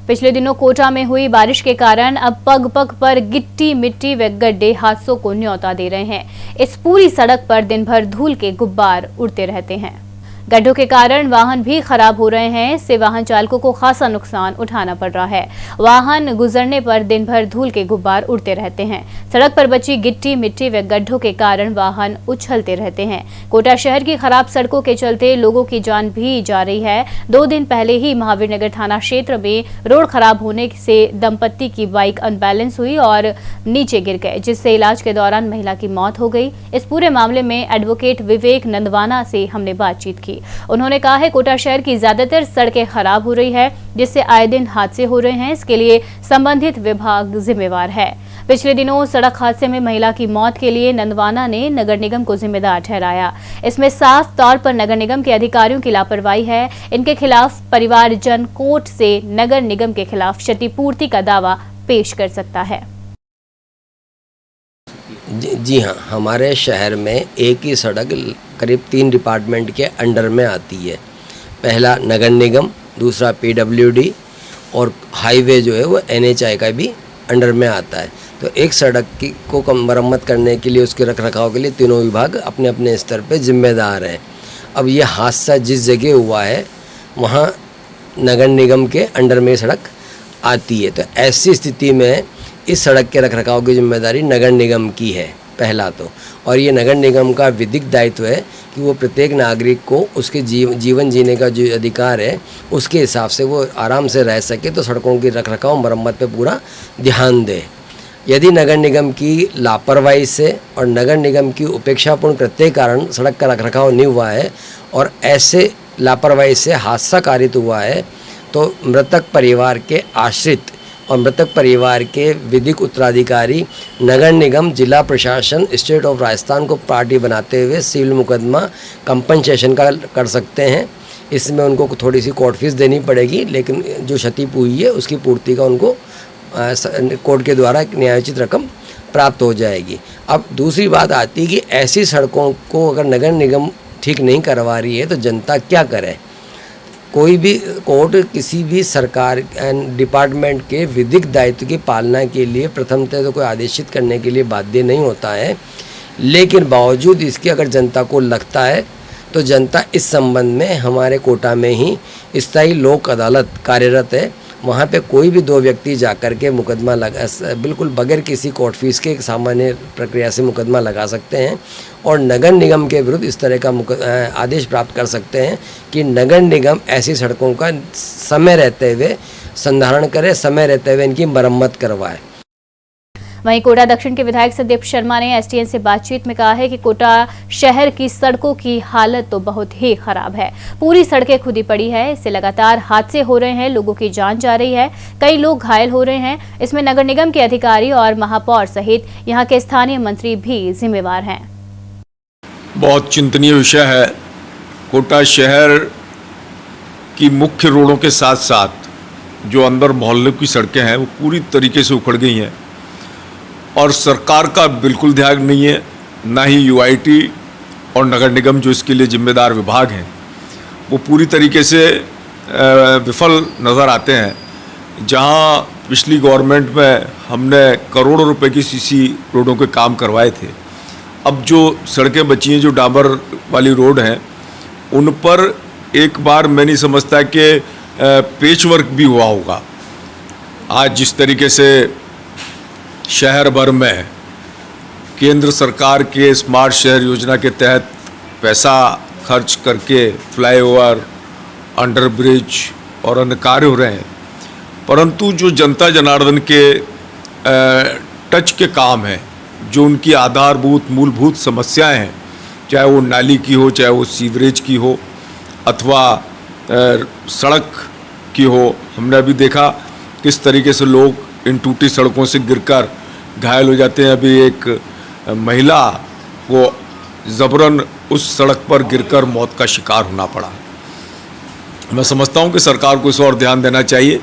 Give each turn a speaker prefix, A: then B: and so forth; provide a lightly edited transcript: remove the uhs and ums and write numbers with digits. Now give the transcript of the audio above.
A: पिछले दिनों कोटा में हुई बारिश के कारण अब पग पग पर गिट्टी मिट्टी व गड्ढे हादसों को न्योता दे रहे हैं। इस पूरी सड़क पर दिन भर धूल के गुब्बार उड़ते रहते हैं। गड्ढों के कारण वाहन भी खराब हो रहे हैं। इससे वाहन चालकों को खासा नुकसान उठाना पड़ रहा है। वाहन गुजरने पर दिन भर धूल के गुब्बार उड़ते रहते हैं। सड़क पर बची गिट्टी मिट्टी व गड्ढों के कारण वाहन उछलते रहते हैं। कोटा शहर की खराब सड़कों के चलते लोगों की जान भी जा रही है। 2 दिन पहले ही महावीर नगर थाना क्षेत्र में रोड खराब होने से दंपत्ति की बाइक अनबैलेंस हुई और नीचे गिर गए, जिससे इलाज के दौरान महिला की मौत हो गई। इस पूरे मामले में एडवोकेट विवेक नंदवाना से हमने बातचीत की। उन्होंने कहा है कोटा शहर की ज्यादातर सड़कें खराब हो रही है, जिससे आए दिन हादसे हो रहे हैं। इसके लिए संबंधित विभाग जिम्मेवार है। पिछले दिनों सड़क हादसे में महिला की मौत के लिए नंदवाना ने नगर निगम को जिम्मेदार ठहराया। इसमें साफ तौर पर नगर निगम के अधिकारियों की लापरवाही है। इनके खिलाफ परिवारजन कोर्ट से नगर निगम के खिलाफ क्षतिपूर्ति का दावा पेश कर सकता है।
B: जी हाँ, हमारे शहर में एक ही सड़क करीब 3 डिपार्टमेंट के अंडर में आती है। पहला नगर निगम, दूसरा पीडब्ल्यूडी और हाईवे जो है वो एनएचआई का भी अंडर में आता है। तो एक सड़क को मरम्मत करने के लिए, उसके रखरखाव के लिए तीनों विभाग अपने अपने स्तर पे जिम्मेदार हैं। अब ये हादसा जिस जगह हुआ है वहाँ नगर निगम के अंडर में सड़क आती है। तो ऐसी स्थिति में इस सड़क के रखरखाव की जिम्मेदारी नगर निगम की है पहला तो। और ये नगर निगम का विधिक दायित्व है कि वो प्रत्येक नागरिक को उसके जीवन जीने का जो अधिकार है उसके हिसाब से वो आराम से रह सके, तो सड़कों की रखरखाव मरम्मत पे पूरा ध्यान दे। यदि नगर निगम की लापरवाही से और नगर निगम की उपेक्षापूर्ण कृत्य के कारण सड़क का रखरखाव नहीं हुआ है और ऐसे लापरवाही से हादसा कारित हुआ है, तो मृतक परिवार के आश्रित और मृतक परिवार के विधिक उत्तराधिकारी नगर निगम, जिला प्रशासन, स्टेट ऑफ राजस्थान को पार्टी बनाते हुए सिविल मुकदमा कंपनसेशन का कर सकते हैं। इसमें उनको थोड़ी सी कोर्ट फीस देनी पड़ेगी, लेकिन जो क्षति हुई है उसकी पूर्ति का उनको कोर्ट के द्वारा एक न्यायोचित रकम प्राप्त हो जाएगी। अब दूसरी बात आती है कि ऐसी सड़कों को अगर नगर निगम ठीक नहीं करवा रही है तो जनता क्या करे। कोई भी कोर्ट किसी भी सरकार डिपार्टमेंट के विधिक दायित्व की पालना के लिए प्रथमतः तो कोई आदेशित करने के लिए बाध्य नहीं होता है, लेकिन बावजूद इसके अगर जनता को लगता है तो जनता इस संबंध में हमारे कोटा में ही स्थायी लोक अदालत कार्यरत है। वहाँ पे कोई भी 2 व्यक्ति जाकर के मुकदमा बिल्कुल बगैर किसी कोर्ट फीस के सामान्य प्रक्रिया से मुकदमा लगा सकते हैं और नगर निगम के विरुद्ध इस तरह का आदेश प्राप्त कर सकते हैं कि नगर निगम ऐसी सड़कों का समय रहते हुए संधारण करे, समय रहते हुए इनकी मरम्मत करवाए।
A: वहीं कोटा दक्षिण के विधायक संदीप शर्मा ने एसटीएन से बातचीत में कहा है कि कोटा शहर की सड़कों की हालत तो बहुत ही खराब है। पूरी सड़कें खुदी पड़ी है। इससे लगातार हादसे हो रहे हैं, लोगों की जान जा रही है, कई लोग घायल हो रहे हैं। इसमें नगर निगम के अधिकारी और महापौर सहित यहाँ के स्थानीय मंत्री भी जिम्मेवार हैं।
C: बहुत चिंतनीय विषय है। कोटा शहर की मुख्य रोडों के साथ साथ जो अंदर मोहल्ले की सड़कें हैं वो पूरी तरीके से उखड़ गई हैं और सरकार का बिल्कुल ध्यान नहीं है, ना ही यूआईटी और नगर निगम जो इसके लिए जिम्मेदार विभाग हैं वो पूरी तरीके से विफल नज़र आते हैं। जहां पिछली गवर्नमेंट में हमने करोड़ों रुपए की सीसी रोडों के काम करवाए थे, अब जो सड़कें बची हैं, जो डामर वाली रोड हैं, उन पर एक बार मैं नहीं समझता कि पेचवर्क भी हुआ होगा। आज जिस तरीके से शहर भर में केंद्र सरकार के स्मार्ट शहर योजना के तहत पैसा खर्च करके फ्लाईओवर, अंडरब्रिज और अन्य कार्य हो रहे हैं, परंतु जो जनता जनार्दन के टच के काम हैं, जो उनकी आधारभूत मूलभूत समस्याएं हैं, चाहे वो नाली की हो, चाहे वो सीवरेज की हो अथवा सड़क की हो, हमने अभी देखा किस तरीके से लोग इन टूटी सड़कों से गिरकर घायल हो जाते हैं। अभी एक महिला को ज़बरन उस सड़क पर गिरकर मौत का शिकार होना पड़ा। मैं समझता हूं कि सरकार को इस और ध्यान देना चाहिए।